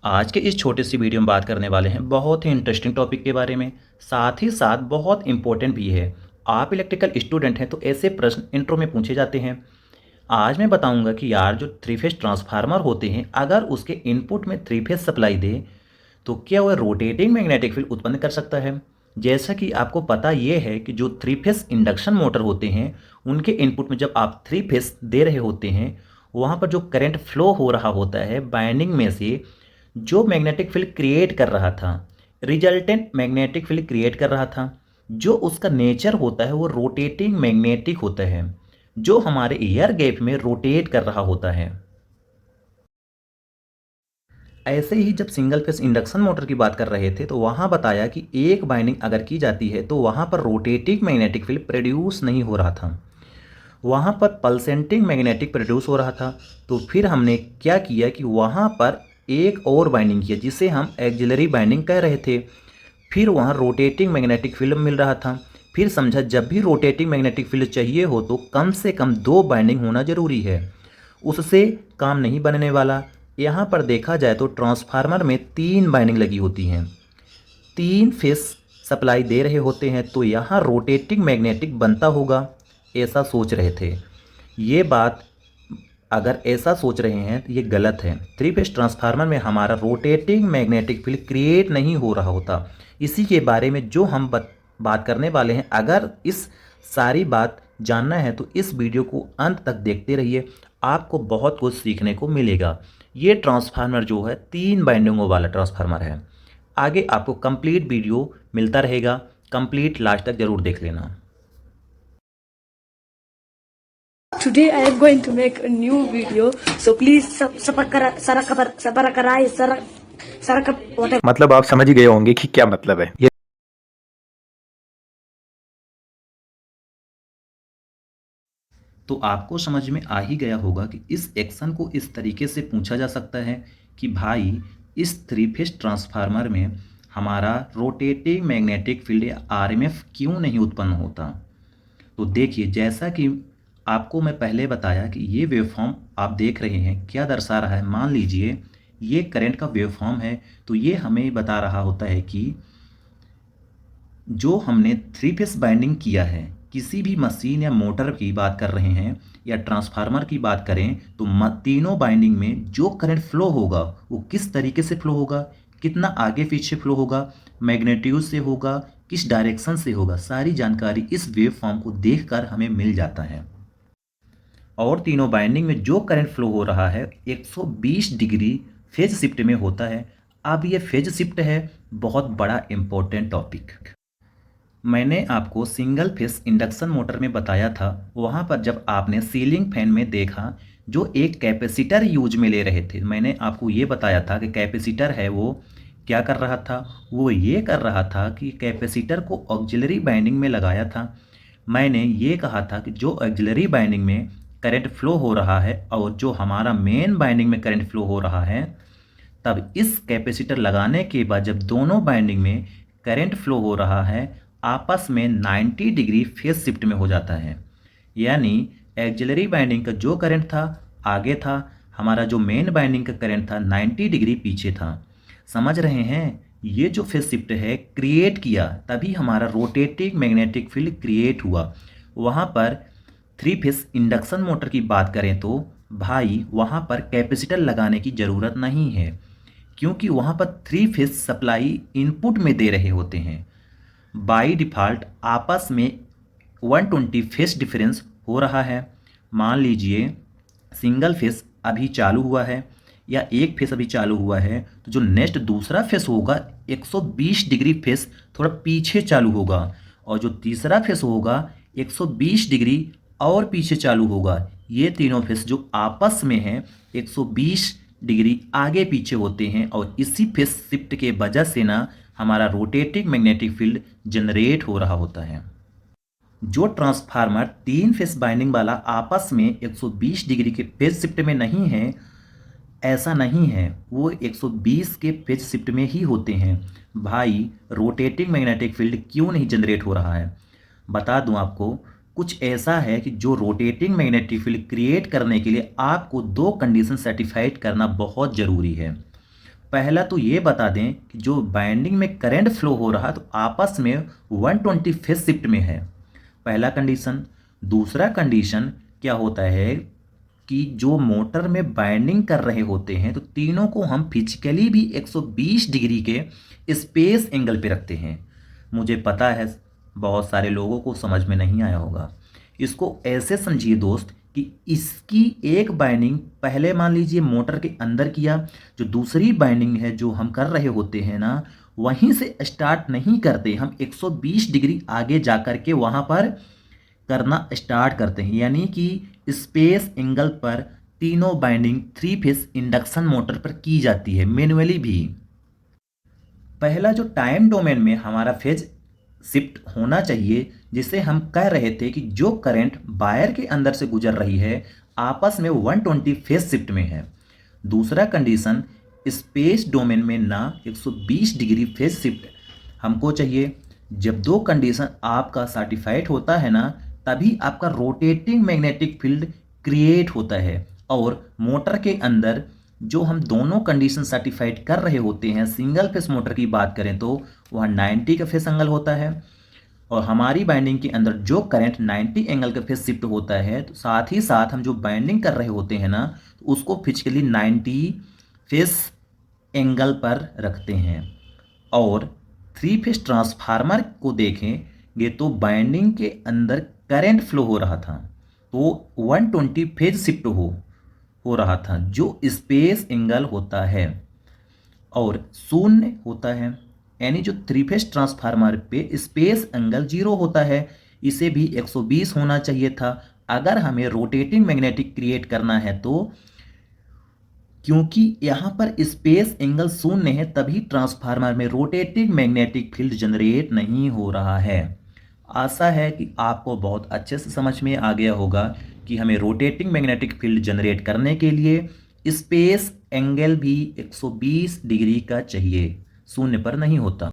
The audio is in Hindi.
आज के इस छोटे सी वीडियो में बात करने वाले हैं बहुत ही इंटरेस्टिंग टॉपिक के बारे में, साथ ही साथ बहुत इम्पोर्टेंट भी है। आप इलेक्ट्रिकल स्टूडेंट हैं तो ऐसे प्रश्न इंट्रो में पूछे जाते हैं। आज मैं बताऊंगा कि यार जो थ्री फेज ट्रांसफार्मर होते हैं, अगर उसके इनपुट में थ्री फेज सप्लाई दे तो क्या वह रोटेटिंग मैग्नेटिक फील्ड उत्पन्न कर सकता है। जैसा कि आपको पता ये है कि जो थ्री फेज इंडक्शन मोटर होते हैं, उनके इनपुट में जब आप थ्री फेज दे रहे होते हैं, वहाँ पर जो करंट फ्लो हो रहा होता है बाइंडिंग में से, जो मैग्नेटिक फील्ड क्रिएट कर रहा था, रिजल्टेंट मैग्नेटिक फील्ड क्रिएट कर रहा था, जो उसका नेचर होता है वो रोटेटिंग मैग्नेटिक होता है, जो हमारे एयर गैप में रोटेट कर रहा होता है। ऐसे ही जब सिंगल फेस इंडक्शन मोटर की बात कर रहे थे तो वहाँ बताया कि एक बाइंडिंग अगर की जाती है तो वहाँ पर रोटेटिंग मैग्नेटिक फील्ड प्रोड्यूस नहीं हो रहा था, वहाँ पर पल्सेटिंग मैग्नेटिक प्रोड्यूस हो रहा था। तो फिर हमने क्या किया कि वहाँ पर एक और बाइंडिंग किया जिसे हम एक्सिलरी बाइंडिंग कह रहे थे। फिर वहाँ रोटेटिंग मैग्नेटिक फील्ड मिल रहा था। फिर समझा जब भी रोटेटिंग मैग्नेटिक फील्ड चाहिए हो तो कम से कम दो बाइंडिंग होना ज़रूरी है, उससे काम नहीं बनने वाला। यहाँ पर देखा जाए तो ट्रांसफार्मर में तीन बाइंडिंग लगी होती हैं, तीन फेस सप्लाई दे रहे होते हैं, तो यहाँ रोटेटिंग मैग्नेटिक बनता होगा, ऐसा सोच रहे थे। ये बात अगर ऐसा सोच रहे हैं तो ये गलत है। थ्री फेस ट्रांसफार्मर में हमारा रोटेटिंग मैग्नेटिक फील्ड क्रिएट नहीं हो रहा होता। इसी के बारे में जो हम बात करने वाले हैं, अगर इस सारी बात जानना है तो इस वीडियो को अंत तक देखते रहिए, आपको बहुत कुछ सीखने को मिलेगा। ये ट्रांसफार्मर जो है तीन बाइंडिंगों वाला ट्रांसफार्मर है। आगे आपको कंप्लीट वीडियो मिलता रहेगा, कंप्लीट लास्ट तक जरूर देख लेना। Today I am going to make a new video, so please whatever. मतलब आप समझ ही गए होंगे कि क्या मतलब है ये। तो आपको समझ में आ ही गया होगा कि इस एक्शन को इस तरीके से पूछा जा सकता है कि भाई इस थ्री फेज ट्रांसफार्मर में हमारा रोटेटिंग मैग्नेटिक फील्ड या आरएमएफ क्यों नहीं उत्पन्न होता। तो देखिए, जैसा कि आपको मैं पहले बताया कि ये वेवफॉर्म आप देख रहे हैं क्या दर्शा रहा है। मान लीजिए ये करंट का वेवफॉर्म है, तो ये हमें बता रहा होता है कि जो हमने थ्री फेस बाइंडिंग किया है, किसी भी मशीन या मोटर की बात कर रहे हैं या ट्रांसफार्मर की बात करें, तो तीनों बाइंडिंग में जो करंट फ्लो होगा वो किस तरीके से फ्लो होगा, कितना आगे पीछे फ्लो होगा, मैग्नेट्यूड से होगा, किस डायरेक्शन से होगा, सारी जानकारी इस वेव फॉर्म को देखकर हमें मिल जाता है। और तीनों बाइंडिंग में जो करंट फ्लो हो रहा है 120 डिग्री फेज शिफ्ट में होता है। अब ये फेज शिफ्ट है बहुत बड़ा इंपॉर्टेंट टॉपिक। मैंने आपको सिंगल फेस इंडक्शन मोटर में बताया था, वहाँ पर जब आपने सीलिंग फैन में देखा जो एक कैपेसिटर यूज में ले रहे थे, मैंने आपको ये बताया था कि कैपेसिटर है वो क्या कर रहा था, वो ये कर रहा था कि कैपेसिटर को ऑक्सिलरी बाइंडिंग में लगाया था। मैंने ये कहा था कि जो ऑक्सिलरी बाइंडिंग में करंट फ्लो हो रहा है और जो हमारा मेन बाइंडिंग में करंट फ्लो हो रहा है, तब इस कैपेसिटर लगाने के बाद जब दोनों बाइंडिंग में करंट फ्लो हो रहा है, आपस में 90 डिग्री फेज शिफ्ट में हो जाता है। यानी एक्सिलरी बाइंडिंग का जो करंट था आगे था, हमारा जो मेन बाइंडिंग का करंट था 90 डिग्री पीछे था। समझ रहे हैं, ये जो फेज शिफ्ट है क्रिएट किया, तभी हमारा रोटेटिंग मैग्नेटिक फील्ड क्रिएट हुआ। वहाँ पर थ्री फेज इंडक्शन मोटर की बात करें तो भाई वहाँ पर कैपेसिटर लगाने की ज़रूरत नहीं है, क्योंकि वहाँ पर थ्री फेज सप्लाई इनपुट में दे रहे होते हैं। बाई डिफ़ॉल्ट आपस में 120 फेस डिफरेंस हो रहा है। मान लीजिए सिंगल फेस अभी चालू हुआ है या एक फेस अभी चालू हुआ है, तो जो नेक्स्ट दूसरा फेस होगा 120 डिग्री फेस थोड़ा पीछे चालू होगा, और जो तीसरा फेस होगा 120 डिग्री और पीछे चालू होगा। ये तीनों फेस जो आपस में हैं 120 डिग्री आगे पीछे होते हैं, और इसी फेस शिफ्ट के वजह से ना हमारा रोटेटिंग मैग्नेटिक फील्ड जनरेट हो रहा होता है। जो ट्रांसफार्मर तीन फेस बाइंडिंग वाला आपस में 120 डिग्री के फेज शिफ्ट में नहीं है, ऐसा नहीं है, वो 120 के फेज शिफ्ट में ही होते हैं। भाई रोटेटिंग मैग्नेटिक फील्ड क्यों नहीं जनरेट हो रहा है, बता दूं आपको। कुछ ऐसा है कि जो रोटेटिंग मैग्नेटिक फील्ड क्रिएट करने के लिए आपको दो कंडीशन सेटिस्फाइड करना बहुत ज़रूरी है। पहला तो ये बता दें कि जो बाइंडिंग में करंट फ्लो हो रहा तो आपस में 120 फेज शिफ्ट में है, पहला कंडीशन। दूसरा कंडीशन क्या होता है कि जो मोटर में बाइंडिंग कर रहे होते हैं तो तीनों को हम फिजिकली भी 120 डिग्री के स्पेस एंगल पे रखते हैं। मुझे पता है बहुत सारे लोगों को समझ में नहीं आया होगा। इसको ऐसे समझिए दोस्त कि इसकी एक बाइंडिंग पहले मान लीजिए मोटर के अंदर किया, जो दूसरी बाइंडिंग है जो हम कर रहे होते हैं ना, वहीं से स्टार्ट नहीं करते, हम 120 डिग्री आगे जा कर के वहाँ पर करना स्टार्ट करते हैं। यानी कि स्पेस एंगल पर तीनों बाइंडिंग 3 फेज इंडक्शन मोटर पर की जाती है, मैन्युअली भी। पहला जो टाइम डोमेन में हमारा फेज शिफ्ट होना चाहिए, जिसे हम कह रहे थे कि जो करंट वायर के अंदर से गुजर रही है आपस में 120 फेज शिफ्ट में है। दूसरा कंडीशन, स्पेस डोमेन में ना 120 डिग्री फेज शिफ्ट हमको चाहिए। जब दो कंडीशन आपका सर्टिफाइड होता है ना, तभी आपका रोटेटिंग मैग्नेटिक फील्ड क्रिएट होता है। और मोटर के अंदर जो हम दोनों कंडीशन सर्टिफाइड कर रहे होते हैं, सिंगल फेस मोटर की बात करें तो वह 90 का फेस एंगल होता है, और हमारी बाइंडिंग के अंदर जो करंट 90 एंगल का फेस शिफ्ट होता है, तो साथ ही साथ हम जो बाइंडिंग कर रहे होते हैं ना, तो उसको फिजिकली 90 फेस एंगल पर रखते हैं। और 3 फेस ट्रांसफार्मर को देखेंगे तो बाइंडिंग के अंदर करंट फ्लो हो रहा था, तो 120 फेज शिफ्ट हो रहा था, जो स्पेस एंगल होता है और शून्य होता है। यानी जो 3 फेज ट्रांसफार्मर पे स्पेस एंगल 0 होता है, इसे भी 120 होना चाहिए था अगर हमें रोटेटिंग मैग्नेटिक क्रिएट करना है। तो क्योंकि यहाँ पर स्पेस एंगल शून्य है, तभी ट्रांसफार्मर में रोटेटिंग मैग्नेटिक फील्ड जनरेट नहीं हो रहा है। आशा है कि आपको बहुत अच्छे से समझ में आ गया होगा कि हमें रोटेटिंग मैग्नेटिक फील्ड जनरेट करने के लिए स्पेस एंगल भी 120 डिग्री का चाहिए, शून्य पर नहीं होता।